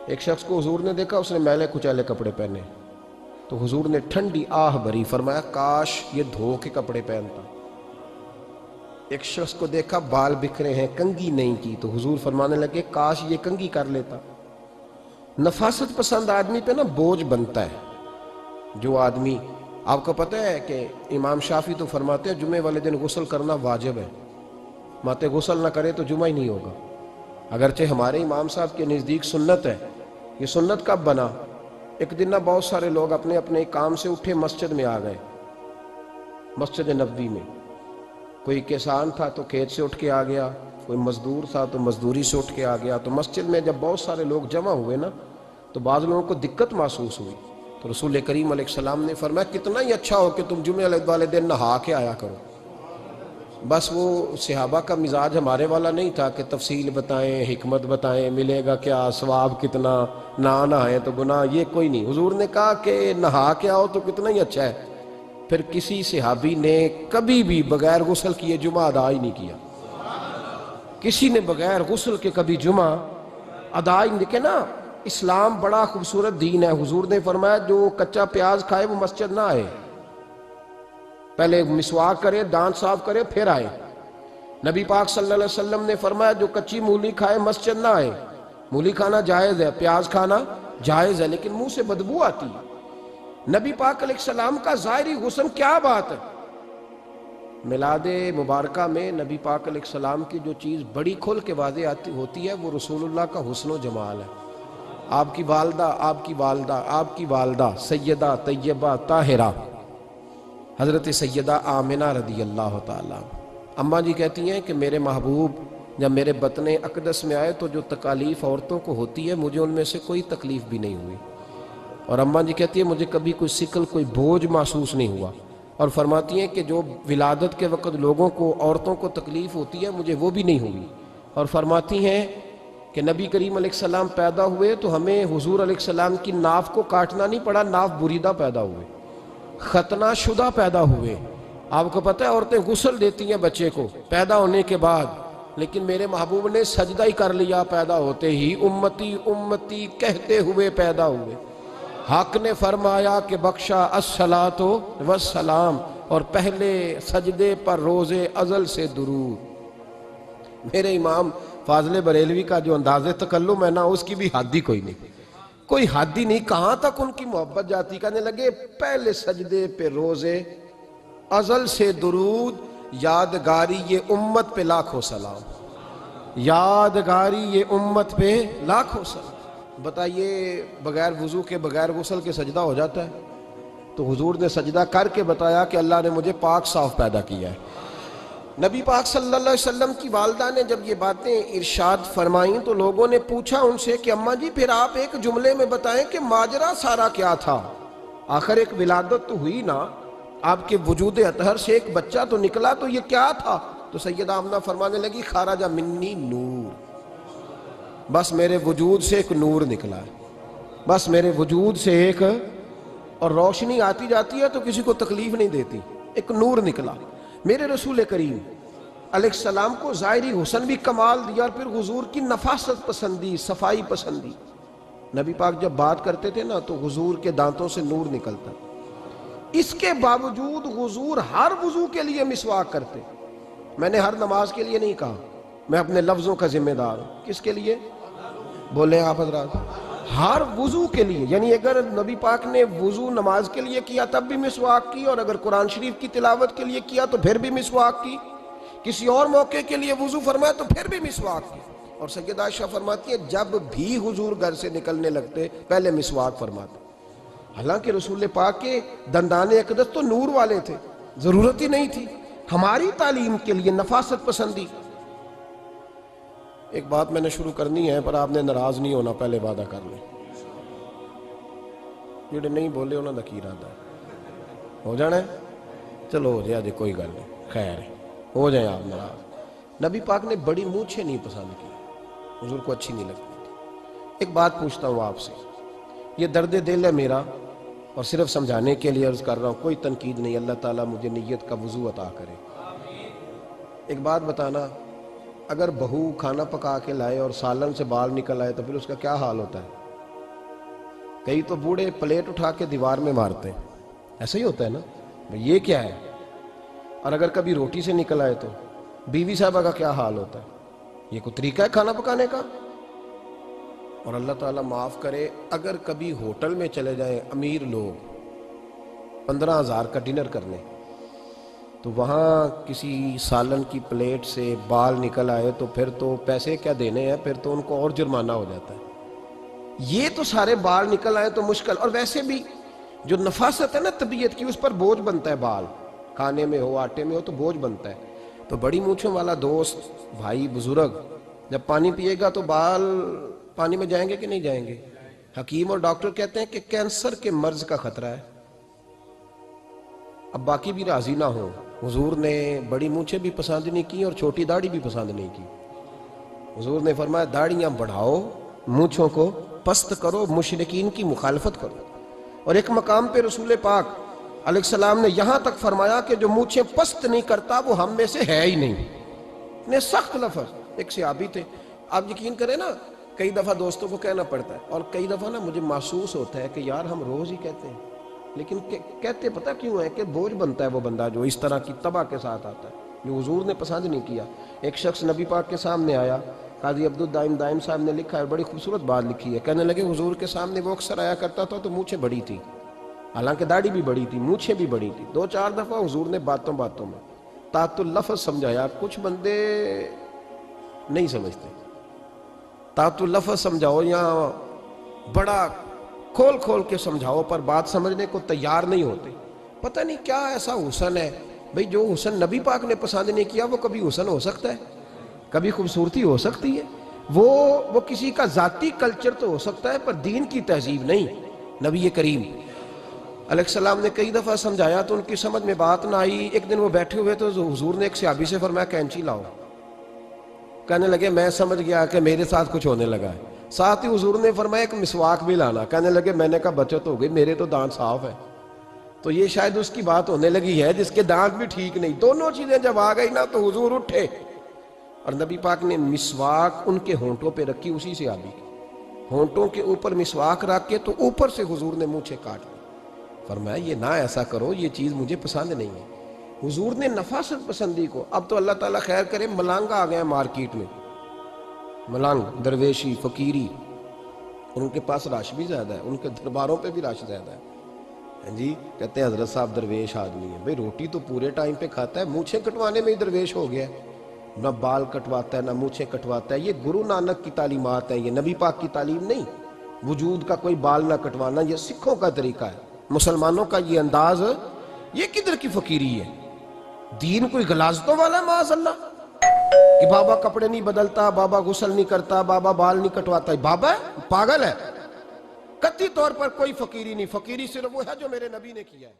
ایک شخص کو حضور نے دیکھا، اس نے میلے کچیلے کپڑے پہنے، تو حضور نے ٹھنڈی آہ بھری، فرمایا کاش یہ دھو کے کپڑے پہنتا۔ ایک شخص کو دیکھا بال بکھرے ہیں، کنگھی نہیں کی، تو حضور فرمانے لگے کاش یہ کنگھی کر لیتا۔ نفاست پسند آدمی پہ نا بوجھ بنتا ہے۔ جو آدمی، آپ کو پتہ ہے کہ امام شافعی تو فرماتے ہیں جمعے والے دن غسل کرنا واجب ہے، ماتے غسل نہ کرے تو جمعہ ہی نہیں ہوگا۔ اگرچہ ہمارے امام صاحب کے نزدیک سنت ہے۔ یہ سنت کب بنا؟ ایک دن نہ بہت سارے لوگ اپنے اپنے کام سے اٹھے، مسجد میں آ گئے، مسجد نبوی میں۔ کوئی کسان تھا تو کھیت سے اٹھ کے آ گیا، کوئی مزدور تھا تو مزدوری سے اٹھ کے آ گیا۔ تو مسجد میں جب بہت سارے لوگ جمع ہوئے نا، تو بعض لوگوں کو دقت محسوس ہوئی، تو رسول کریم علیہ السلام نے فرمایا کتنا ہی اچھا ہو کہ تم جمعے والے دن نہا کے آیا کرو۔ بس وہ صحابہ کا مزاج ہمارے والا نہیں تھا کہ تفصیل بتائیں، حکمت بتائیں، ملے گا کیا، ثواب کتنا، نہ نہائیں تو گناہ، یہ کوئی نہیں۔ حضور نے کہا کہ نہا کے آؤ تو کتنا ہی اچھا ہے۔ پھر کسی صحابی نے کبھی بھی بغیر غسل کیے جمعہ ادا ہی نہیں کیا۔ کسی نے بغیر غسل کے کبھی جمعہ ادا ہی نہیں کیا نا۔ اسلام بڑا خوبصورت دین ہے۔ حضور نے فرمایا جو کچا پیاز کھائے وہ مسجد نہ آئے، پہلے مسواک کرے، دانت صاف کرے، پھر آئے۔ نبی پاک صلی اللہ علیہ وسلم نے فرمایا جو کچی مولی کھائے مسجد نہ آئے۔ مولی کھانا جائز ہے، پیاز کھانا جائز ہے، لیکن منہ سے بدبو آتی ہے۔ نبی پاک علیہ السلام کا ظاہری حسن کیا بات ہے۔ میلاد مبارکہ میں نبی پاک علیہ السلام کی جو چیز بڑی کھل کے واضح ہوتی ہے وہ رسول اللہ کا حسن و جمال ہے۔ آپ کی والدہ سیدہ طیبہ طاہرہ حضرت سیدہ آمنہ رضی اللہ تعالیٰ، اماں جی کہتی ہیں کہ میرے محبوب جب میرے بطن اقدس میں آئے تو جو تکالیف عورتوں کو ہوتی ہے مجھے ان میں سے کوئی تکلیف بھی نہیں ہوئی، اور اماں جی کہتی ہیں مجھے کبھی کوئی ثقل، کوئی بوجھ محسوس نہیں ہوا، اور فرماتی ہیں کہ جو ولادت کے وقت لوگوں کو، عورتوں کو تکلیف ہوتی ہے مجھے وہ بھی نہیں ہوئی، اور فرماتی ہیں کہ نبی کریم علیہ السلام پیدا ہوئے تو ہمیں حضور علیہ السلام کی ناف کو کاٹنا نہیں پڑا، ناف بریدہ پیدا ہوئے، ختنہ شدہ پیدا ہوئے۔ آپ کو پتہ ہے عورتیں غسل دیتی ہیں بچے کو پیدا ہونے کے بعد، لیکن میرے محبوب نے سجدہ ہی کر لیا پیدا ہوتے ہی، امتی امتی کہتے ہوئے پیدا ہوئے۔ حق نے فرمایا کہ بخشا الصلاۃ والسلام، اور پہلے سجدے پر روز ازل سے درود۔ میرے امام فاضل بریلوی کا جو انداز تکلم ہے نا، اس کی بھی حد ہی کوئی نہیں، کوئی حد ہی نہیں، کہاں تک ان کی محبت جاتی۔ کہنے لگے پہلے سجدے پہ روز ازل سے درود، یادگاری یہ امت پہ لاکھوں سلام، یادگاری یہ امت پہ لاکھوں سلام۔ بتائیے بغیر وضو کے، بغیر غسل کے سجدہ ہو جاتا ہے؟ تو حضور نے سجدہ کر کے بتایا کہ اللہ نے مجھے پاک صاف پیدا کیا ہے۔ نبی پاک صلی اللہ علیہ وسلم کی والدہ نے جب یہ باتیں ارشاد فرمائیں تو لوگوں نے پوچھا ان سے کہ اماں جی پھر آپ ایک جملے میں بتائیں کہ ماجرا سارا کیا تھا، آخر ایک ولادت تو ہوئی نا، آپ کے وجود اطہر سے ایک بچہ تو نکلا، تو یہ کیا تھا؟ تو سیدہ آمنہ فرمانے لگی خرج منی نور، بس میرے وجود سے ایک نور نکلا ہے، بس میرے وجود سے ایک، اور روشنی آتی جاتی ہے تو کسی کو تکلیف نہیں دیتی، ایک نور نکلا۔ میرے رسول کریم علیہ السلام کو ظاہری حسن بھی کمال دیا، اور پھر حضور کی نفاست پسندی، صفائی پسندی۔ نبی پاک جب بات کرتے تھے نا تو حضور کے دانتوں سے نور نکلتا، اس کے باوجود حضور ہر وضو کے لیے مسواک کرتے۔ میں نے ہر نماز کے لیے نہیں کہا، میں اپنے لفظوں کا ذمہ دار ہوں۔ کس کے لیے بولیں آپ حضرات؟ ہر وضو کے لیے، یعنی اگر نبی پاک نے وضو نماز کے لیے کیا تب بھی مسواک کی، اور اگر قرآن شریف کی تلاوت کے لیے کیا تو پھر بھی مسواک کی، کسی اور موقع کے لیے وضو فرمایا تو پھر بھی مسواک کی۔ اور سیدہ عائشہ فرماتی ہے جب بھی حضور گھر سے نکلنے لگتے پہلے مسواک فرماتے، حالانکہ رسول پاک کے دندان اقدس تو نور والے تھے، ضرورت ہی نہیں تھی۔ ہماری تعلیم کے لیے نفاست پسندی۔ ایک بات میں نے شروع کرنی ہے پر آپ نے ناراض نہیں ہونا، پہلے وعدہ کر لیں، جڑے نہیں بولے انہوں نے کی ارادہ ہے ہو جانا ہے، چلو ہو جائے، کوئی گل نہیں، خیر ہے، ہو جائیں آپ ناراض۔ نبی پاک نے بڑی مونچھیں نہیں پسند کی، حضور کو اچھی نہیں لگتی تھی۔ ایک بات پوچھتا ہوں آپ سے، یہ درد دل ہے میرا اور صرف سمجھانے کے لیے عرض کر رہا ہوں، کوئی تنقید نہیں، اللہ تعالیٰ مجھے نیت کا وضو عطا کرے۔ ایک بات بتانا، اگر بہو کھانا پکا کے لائے اور سالن سے بال نکل آئے تو پھر اس کا کیا حال ہوتا ہے؟ کئی تو بوڑھے پلیٹ اٹھا کے دیوار میں مارتے ہیں، ایسا ہی ہوتا ہے نا، یہ کیا ہے؟ اور اگر کبھی روٹی سے نکل آئے تو بیوی صاحبہ کا کیا حال ہوتا ہے؟ یہ کوئی طریقہ ہے کھانا پکانے کا؟ اور اللہ تعالیٰ معاف کرے، اگر کبھی ہوٹل میں چلے جائیں امیر لوگ 15,000 کا ڈنر کرنے، تو وہاں کسی سالن کی پلیٹ سے بال نکل آئے تو پھر تو پیسے کیا دینے ہیں، پھر تو ان کو اور جرمانہ ہو جاتا ہے۔ یہ تو سارے بال نکل آئے تو مشکل، اور ویسے بھی جو نفاست ہے نا طبیعت کی، اس پر بوجھ بنتا ہے، بال کھانے میں ہو آٹے میں ہو تو بوجھ بنتا ہے۔ تو بڑی مونچھوں والا دوست بھائی بزرگ جب پانی پیے گا تو بال پانی میں جائیں گے کہ نہیں جائیں گے؟ حکیم اور ڈاکٹر کہتے ہیں کہ کینسر کے مرض کا خطرہ ہے۔ اب باقی بھی راضی نہ ہوں، حضور نے بڑی مونچھیں بھی پسند نہیں کی اور چھوٹی داڑھی بھی پسند نہیں کی۔ حضور نے فرمایا داڑھیاں بڑھاؤ، مونچھوں کو پست کرو، مشرکین کی مخالفت کرو۔ اور ایک مقام پہ رسول پاک علیہ السلام نے یہاں تک فرمایا کہ جو مونچھیں پست نہیں کرتا وہ ہم میں سے ہے ہی نہیں۔ اتنے سخت لفظ۔ ایک صحابی تھے، آپ یقین کریں نا، کئی دفعہ دوستوں کو کہنا پڑتا ہے، اور کئی دفعہ نا مجھے محسوس ہوتا ہے کہ یار ہم روز ہی کہتے ہیں، لیکن کہتے پتہ کیوں ہے؟ کہ بوجھ بنتا ہے وہ بندہ جو اس طرح کی تباہ کے ساتھ آتا ہے، جو حضور نے پسند نہیں کیا۔ ایک شخص نبی پاک کے سامنے آیا، قاضی عبدالدائم دائم صاحب نے لکھا ہے، بڑی خوبصورت بات لکھی ہے، کہنے لگے حضور کے سامنے وہ اکثر آیا کرتا تھا تو مونچھیں بڑی تھی، حالانکہ داڑھی بھی بڑی تھی، مونچھیں بھی بڑی تھی۔ 2-4 دفعہ حضور نے باتوں باتوں میں تحت اللفظ سمجھایا۔ کچھ بندے نہیں سمجھتے، تحت اللفظ سمجھاؤ یا بڑا کھول کھول کے سمجھاؤ، پر بات سمجھنے کو تیار نہیں ہوتے۔ پتہ نہیں کیا ایسا حسن ہے بھئی، جو حسن نبی پاک نے پسند نہیں کیا وہ کبھی حسن ہو سکتا ہے، کبھی خوبصورتی ہو سکتی ہے؟ وہ کسی کا ذاتی کلچر تو ہو سکتا ہے، پر دین کی تہذیب نہیں۔ نبی کریم علیہ السلام نے کئی دفعہ سمجھایا تو ان کی سمجھ میں بات نہ آئی۔ ایک دن وہ بیٹھے ہوئے تو حضور نے ایک صحابی سے فرمایا کینچی لاؤ۔ کہنے لگے میں سمجھ گیا کہ میرے ساتھ کچھ ہونے لگا ہے۔ ساتھ ہی حضور نے فرمایا ایک مسواک بھی لانا۔ کہنے لگے میں نے کہا بچت ہو گئی، میرے تو دانت صاف ہے۔ تو یہ شاید اس کی بات ہونے لگی ہے جس کے دانت بھی ٹھیک نہیں۔ دونوں چیزیں جب آ گئی نا تو حضور اٹھے اور نبی پاک نے مسواک ان کے ہونٹوں پہ رکھی، اسی سے آبی کی ہونٹوں کے اوپر مسواک رکھ کے تو اوپر سے حضور نے مونچھیں کاٹ لی۔ فرمایا یہ نہ ایسا کرو، یہ چیز مجھے پسند نہیں ہے۔ حضور نے نفاست پسندی کو، اب تو اللہ تعالیٰ خیر کرے ملانگ آ گئے ہیں مارکیٹ میں، ملانگ درویشی فقیری، اور ان کے پاس رش بھی زیادہ ہے، ان کے درباروں پہ بھی رش زیادہ ہے۔ جی کہتے ہیں حضرت صاحب درویش آدمی ہے۔ بھئی روٹی تو پورے ٹائم پہ کھاتا ہے، مونچھیں کٹوانے میں ہی درویش ہو گیا ہے، نہ بال کٹواتا ہے نہ مونچھیں کٹواتا ہے۔ یہ گرو نانک کی تعلیمات ہیں، یہ نبی پاک کی تعلیم نہیں۔ وجود کا کوئی بال نہ کٹوانا یہ سکھوں کا طریقہ ہے، مسلمانوں کا یہ انداز، یہ کدھر کی فقیری ہے؟ دین کوئی غلاظتوں والا ہے معاذ اللہ، کہ بابا کپڑے نہیں بدلتا، بابا غسل نہیں کرتا، بابا بال نہیں کٹواتا۔ بابا ہے پاگل ہے؟ قطعی طور پر کوئی فقیری نہیں، فقیری صرف وہ ہے جو میرے نبی نے کیا ہے۔